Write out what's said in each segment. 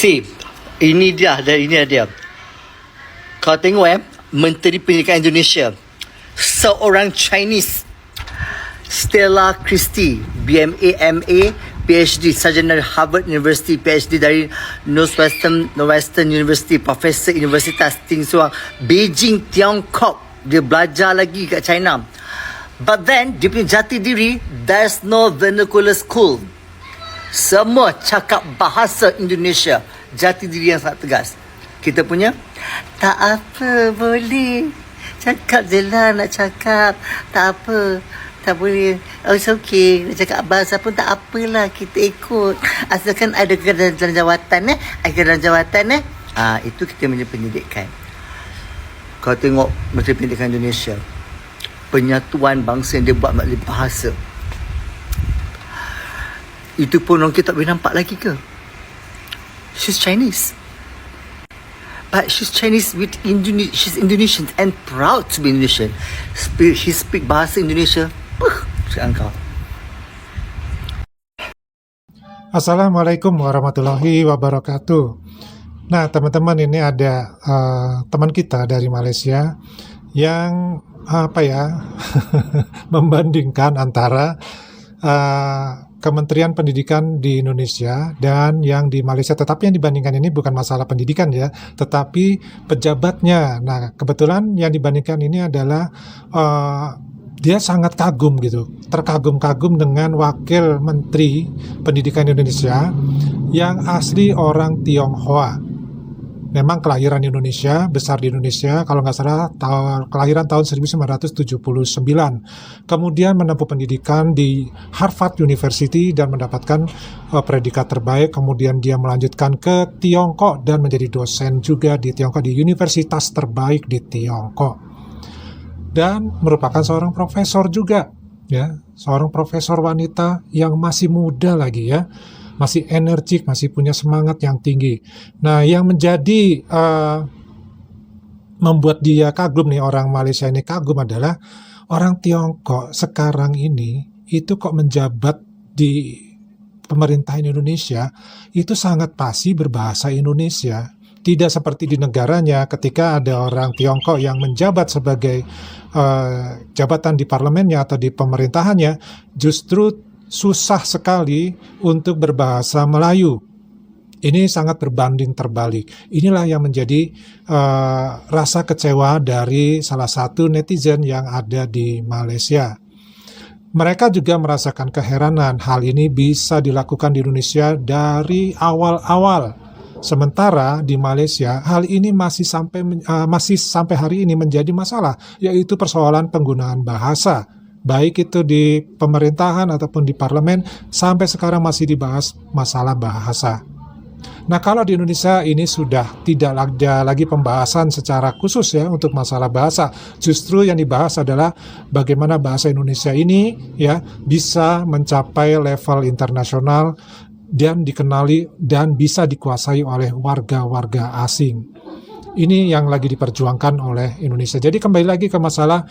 See, ini dia. Kau tengok Menteri Pendidikan Indonesia, seorang Chinese, Stella Christie, BMA, MA, PhD, sarjana Harvard University, PhD dari Northwestern University, Profesor Universitas Ting Suang, Beijing, Tiongkok. Dia belajar lagi kat China. But then, dia punya jati diri, there's no vernacular school. Semua cakap bahasa Indonesia. Jati diri yang sangat tegas. Kita punya, tak apa, boleh. Cakap je lah nak cakap. Tak apa, tak boleh. Oh, it's okay. Nak cakap bahasa pun tak apalah. Kita ikut. Asalkan ada dalam jawatan, itu kita punya pendidikan. Kau tengok Menteri Pendidikan Indonesia, penyatuan bangsa yang dia buat melalui bahasa. Itu pun orang kita tak boleh nampak lagi ke? She's Chinese. But she's Chinese with she's Indonesian and proud to be Indonesian. She speak bahasa Indonesia. Sekarang kau. Assalamualaikum warahmatullahi wabarakatuh. Nah, teman-teman, ini ada teman kita dari Malaysia yang membandingkan antara Kementerian Pendidikan di Indonesia dan yang di Malaysia. Tetapi yang dibandingkan ini bukan masalah pendidikan ya, tetapi pejabatnya. Nah, kebetulan yang dibandingkan ini adalah dia sangat kagum gitu, terkagum-kagum dengan Wakil Menteri Pendidikan Indonesia yang asli orang Tionghoa. Memang kelahiran Indonesia, besar di Indonesia, kalau nggak salah kelahiran tahun 1979. Kemudian menempuh pendidikan di Harvard University dan mendapatkan predikat terbaik. Kemudian dia melanjutkan ke Tiongkok dan menjadi dosen juga di Tiongkok, di universitas terbaik di Tiongkok. Dan merupakan seorang profesor juga, ya, seorang profesor wanita yang masih muda lagi ya. Masih energik, masih punya semangat yang tinggi. Nah, yang menjadi membuat dia kagum nih, orang Malaysia ini kagum, adalah orang Tiongkok sekarang ini itu kok menjabat di pemerintahan Indonesia itu sangat fasih berbahasa Indonesia. Tidak seperti di negaranya ketika ada orang Tiongkok yang menjabat sebagai jabatan di parlemennya atau di pemerintahannya, justru susah sekali untuk berbahasa Melayu. Ini sangat berbanding terbalik. Inilah yang menjadi rasa kecewa dari salah satu netizen yang ada di Malaysia. Mereka juga merasakan keheranan hal ini bisa dilakukan di Indonesia dari awal-awal. Sementara di Malaysia hal ini masih sampai hari ini menjadi masalah, yaitu persoalan penggunaan bahasa. Baik itu di pemerintahan ataupun di parlemen, sampai sekarang masih dibahas masalah bahasa. Nah, kalau di Indonesia ini sudah tidak ada lagi pembahasan secara khusus ya untuk masalah bahasa. Justru yang dibahas adalah bagaimana bahasa Indonesia ini ya bisa mencapai level internasional dan dikenali dan bisa dikuasai oleh warga-warga asing. Ini yang lagi diperjuangkan oleh Indonesia. Jadi kembali lagi ke masalah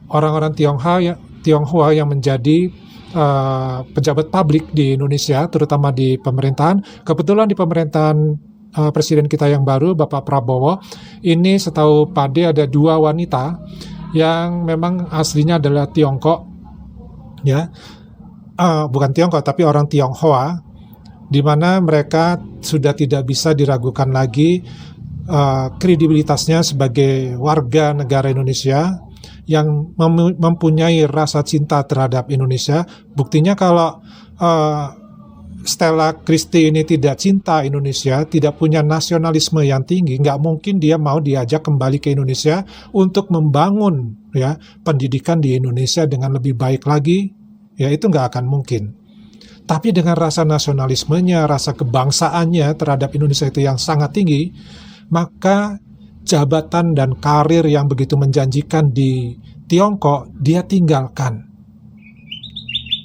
orang-orang Tionghoa yang menjadi pejabat publik di Indonesia, terutama di pemerintahan. Kebetulan di pemerintahan presiden kita yang baru, Bapak Prabowo, ini setahu Pade ada 2 wanita yang memang aslinya adalah Tiongkok, ya, bukan Tiongkok tapi orang Tionghoa, di mana mereka sudah tidak bisa diragukan lagi kredibilitasnya sebagai warga negara Indonesia yang mempunyai rasa cinta terhadap Indonesia. Buktinya kalau Stella Christie ini tidak cinta Indonesia, tidak punya nasionalisme yang tinggi, nggak mungkin dia mau diajak kembali ke Indonesia untuk membangun ya pendidikan di Indonesia dengan lebih baik lagi. Ya, itu nggak akan mungkin. Tapi dengan rasa nasionalismenya, rasa kebangsaannya terhadap Indonesia itu yang sangat tinggi, maka jabatan dan karir yang begitu menjanjikan di Tiongkok, dia tinggalkan.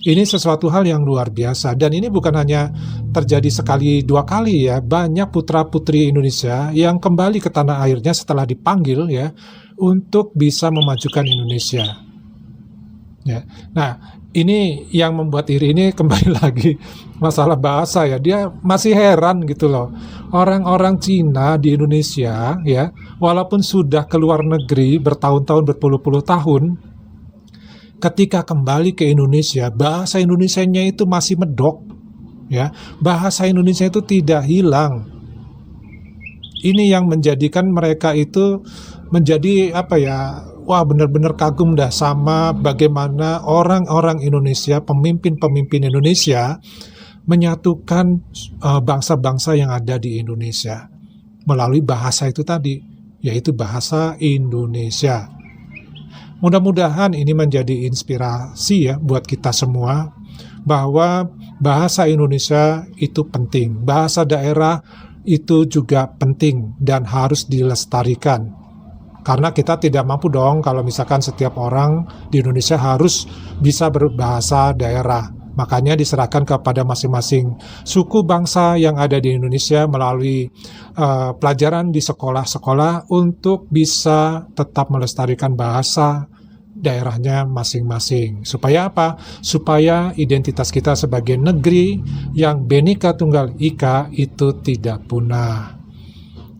Ini sesuatu hal yang luar biasa. Dan ini bukan hanya terjadi sekali 2 kali ya. Banyak putra-putri Indonesia yang kembali ke tanah airnya setelah dipanggil ya, untuk bisa memajukan Indonesia. Ya. Nah, ini yang membuat iri ini kembali lagi masalah bahasa ya, dia masih heran gitu loh. Orang-orang Cina di Indonesia ya, walaupun sudah ke luar negeri bertahun-tahun, berpuluh-puluh tahun, ketika kembali ke Indonesia, bahasa Indonesianya itu masih medok ya. Bahasa Indonesia itu tidak hilang. Ini yang menjadikan mereka itu menjadi apa ya, wah benar-benar kagum dah sama bagaimana orang-orang Indonesia, pemimpin-pemimpin Indonesia menyatukan bangsa-bangsa yang ada di Indonesia melalui bahasa itu tadi, yaitu bahasa Indonesia. Mudah-mudahan ini menjadi inspirasi ya buat kita semua, bahwa bahasa Indonesia itu penting, bahasa daerah itu juga penting dan harus dilestarikan. Karena kita tidak mampu dong kalau misalkan setiap orang di Indonesia harus bisa berbahasa daerah. Makanya diserahkan kepada masing-masing suku bangsa yang ada di Indonesia melalui pelajaran di sekolah-sekolah untuk bisa tetap melestarikan bahasa daerahnya masing-masing. Supaya apa? Supaya identitas kita sebagai negeri yang Bhinneka Tunggal Ika itu tidak punah.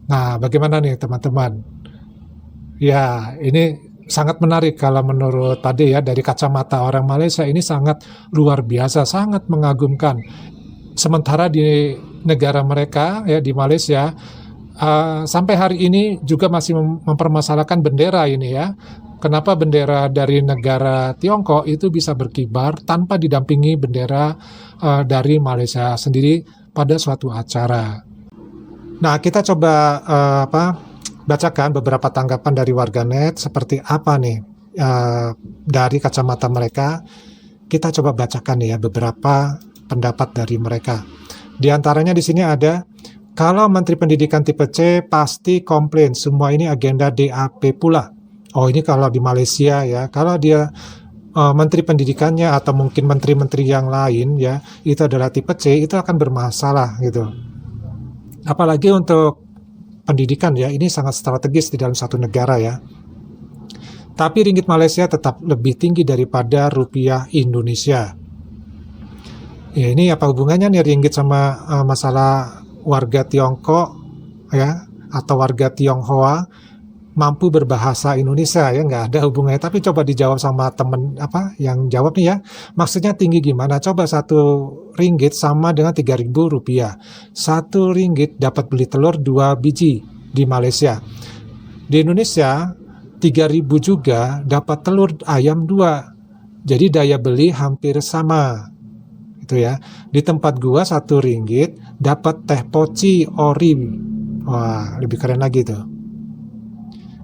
Nah, bagaimana nih teman-teman? Ya, ini sangat menarik kalau menurut tadi ya, dari kacamata orang Malaysia ini sangat luar biasa, sangat mengagumkan. Sementara di negara mereka ya, di Malaysia, sampai hari ini juga masih mempermasalahkan bendera ini ya. Kenapa bendera dari negara Tiongkok itu bisa berkibar tanpa didampingi bendera dari Malaysia sendiri pada suatu acara. Nah, kita coba bacakan beberapa tanggapan dari warganet seperti apa nih dari kacamata mereka. Kita coba bacakan ya beberapa pendapat dari mereka. Di antaranya di sini ada, kalau Menteri Pendidikan tipe C pasti komplain, semua ini agenda DAP pula. Oh, ini kalau di Malaysia ya. Kalau dia Menteri Pendidikannya atau mungkin menteri-menteri yang lain ya, itu adalah tipe C, itu akan bermasalah gitu. Apalagi untuk pendidikan ya, ini sangat strategis di dalam satu negara ya. Tapi ringgit Malaysia tetap lebih tinggi daripada rupiah Indonesia. Ya, ini apa hubungannya nih ringgit sama masalah warga Tiongkok ya, atau warga Tionghoa mampu berbahasa Indonesia ya? Nggak ada hubungannya. Tapi coba dijawab sama temen yang jawab nih ya, maksudnya tinggi gimana? Coba 1 ringgit sama dengan 3.000 rupiah. 1 ringgit dapat beli telur 2 biji di Malaysia. Di Indonesia 3.000 juga dapat telur ayam 2. Jadi daya beli hampir sama itu ya. Di tempat gua 1 ringgit dapat teh poci ori. Wah, lebih keren lagi tuh.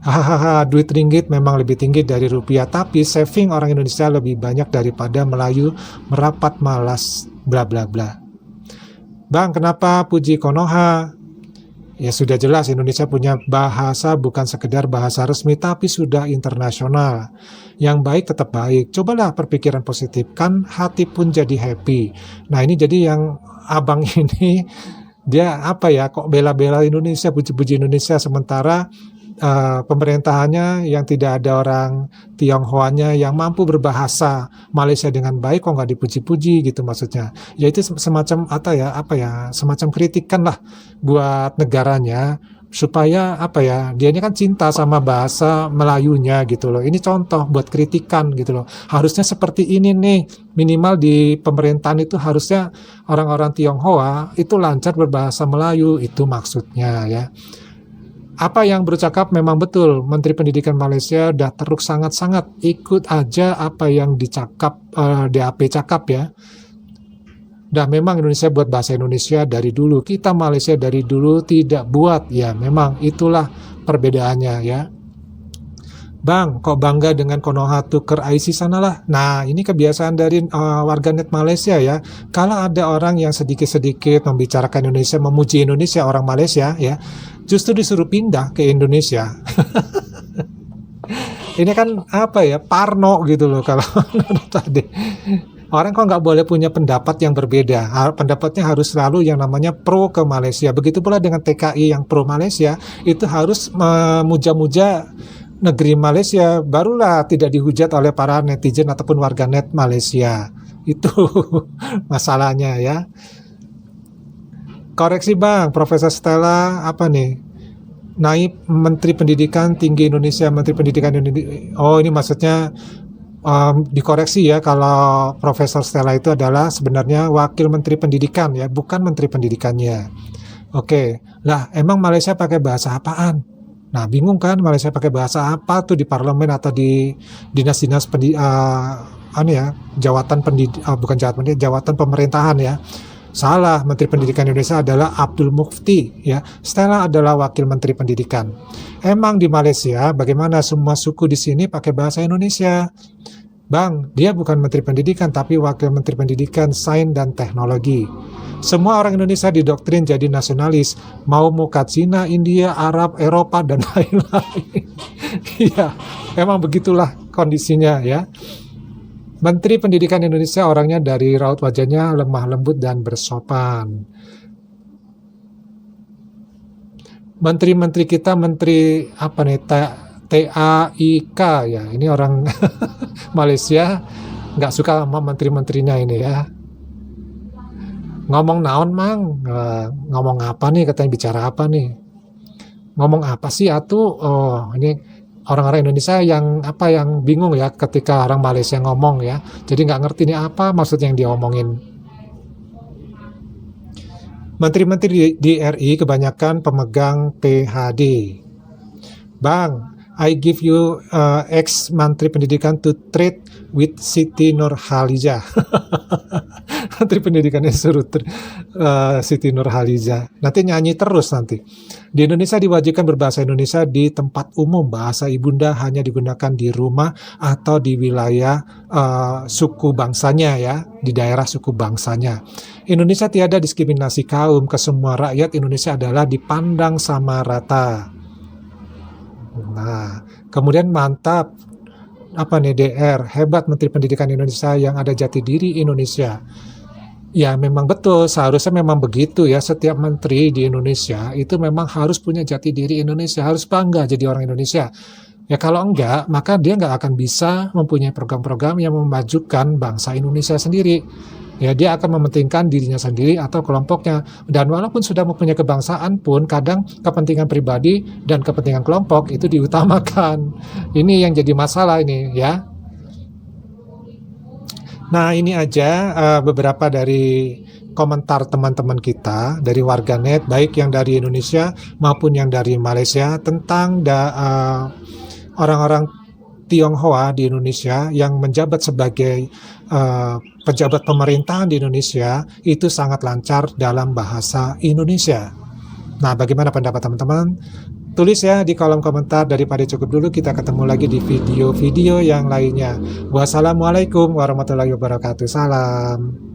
Hahaha, duit ringgit memang lebih tinggi dari rupiah, tapi saving orang Indonesia lebih banyak daripada Melayu merapat malas bla bla bla. Bang, kenapa puji Konoha? Ya sudah jelas Indonesia punya bahasa bukan sekedar bahasa resmi tapi sudah internasional. Yang baik tetap baik. Cobalah berpikiran positif, kan hati pun jadi happy. Nah, ini jadi yang abang ini dia kok bela-bela Indonesia, puji-puji Indonesia, sementara pemerintahannya yang tidak ada orang Tionghoanya yang mampu berbahasa Malaysia dengan baik kok nggak dipuji-puji gitu maksudnya. Ya itu semacam semacam kritikan lah buat negaranya supaya dia ini kan cinta sama bahasa Melayunya gitu loh. Ini contoh buat kritikan gitu loh. Harusnya seperti ini nih, minimal di pemerintahan itu harusnya orang-orang Tionghoa itu lancar berbahasa Melayu, itu maksudnya ya. Apa yang bercakap memang betul, Menteri Pendidikan Malaysia udah teruk sangat-sangat, ikut aja apa yang dicakap DAP cakap ya. Dah memang Indonesia buat bahasa Indonesia dari dulu, kita Malaysia dari dulu tidak buat, ya memang itulah perbedaannya ya. Bang, kok bangga dengan Konoha tuker IC sanalah. Nah, ini kebiasaan dari warganet Malaysia ya. Kalau ada orang yang sedikit-sedikit membicarakan Indonesia, memuji Indonesia, orang Malaysia ya, justru disuruh pindah ke Indonesia. Ini kan parno gitu loh kalau tadi. Orang kok nggak boleh punya pendapat yang berbeda. Pendapatnya harus selalu yang namanya pro ke Malaysia. Begitu pula dengan TKI yang pro Malaysia, itu harus memuja-muja negeri Malaysia, barulah tidak dihujat oleh para netizen ataupun warganet Malaysia. Itu masalahnya ya. Koreksi Bang, Profesor Stella apa nih? Naib Menteri Pendidikan Tinggi Indonesia, Menteri Pendidikan Indonesia. Oh, ini maksudnya dikoreksi ya, kalau Profesor Stella itu adalah sebenarnya Wakil Menteri Pendidikan ya, bukan Menteri Pendidikannya. Oke, lah emang Malaysia pakai bahasa apaan? Nah, bingung kan Malaysia pakai bahasa apa tuh di parlemen atau di dinas-dinas bukan jawatan pemerintahan ya. Salah, Menteri Pendidikan Indonesia adalah Abdul Mufti ya. Stella adalah Wakil Menteri Pendidikan. Emang di Malaysia bagaimana semua suku di sini pakai bahasa Indonesia? Bang, dia bukan Menteri Pendidikan tapi Wakil Menteri Pendidikan Sains dan Teknologi. Semua orang Indonesia didoktrin jadi nasionalis, mau muka Cina, India, Arab, Eropa dan lain-lain. Iya, emang begitulah kondisinya ya. Menteri Pendidikan Indonesia orangnya dari raut wajahnya lemah lembut dan bersopan. Menteri-menteri kita menteri apa nih, TAIK ya, ini orang Malaysia nggak suka sama menteri-menterinya ini ya. Ngomong naon mang, ngomong apa nih, katanya bicara apa nih, ngomong apa sih atuh. Oh, ini orang-orang Indonesia yang bingung ya ketika orang Malaysia ngomong ya, jadi nggak ngerti nih apa maksud yang dia omongin. Menteri-menteri di RI kebanyakan pemegang PhD. Bang, I give you ex-Menteri Pendidikan to trade with Siti Nurhaliza. Menteri Pendidikannya suruh Siti Nurhaliza. Nanti nyanyi terus nanti. Di Indonesia diwajibkan berbahasa Indonesia di tempat umum. Bahasa ibunda hanya digunakan di rumah atau di wilayah suku bangsanya ya, di daerah suku bangsanya. Indonesia tiada diskriminasi kaum, kesemua rakyat Indonesia adalah dipandang sama rata. Nah, kemudian mantap DR, hebat Menteri Pendidikan Indonesia yang ada jati diri Indonesia. Ya memang betul, seharusnya memang begitu ya, setiap menteri di Indonesia itu memang harus punya jati diri Indonesia, harus bangga jadi orang Indonesia. Ya kalau enggak, maka dia nggak akan bisa mempunyai program-program yang memajukan bangsa Indonesia sendiri. Ya dia akan mementingkan dirinya sendiri atau kelompoknya. Dan walaupun sudah mempunyai kebangsaan pun, kadang kepentingan pribadi dan kepentingan kelompok itu diutamakan. Ini yang jadi masalah ini ya. Nah ini aja beberapa dari komentar teman-teman kita dari warganet, baik yang dari Indonesia maupun yang dari Malaysia, tentang orang-orang Tionghoa di Indonesia yang menjabat sebagai pejabat pemerintahan di Indonesia itu sangat lancar dalam bahasa Indonesia. Nah, bagaimana pendapat teman-teman? Tulis ya di kolom komentar. Daripada cukup dulu, kita ketemu lagi di video-video yang lainnya. Wassalamualaikum warahmatullahi wabarakatuh. Salam.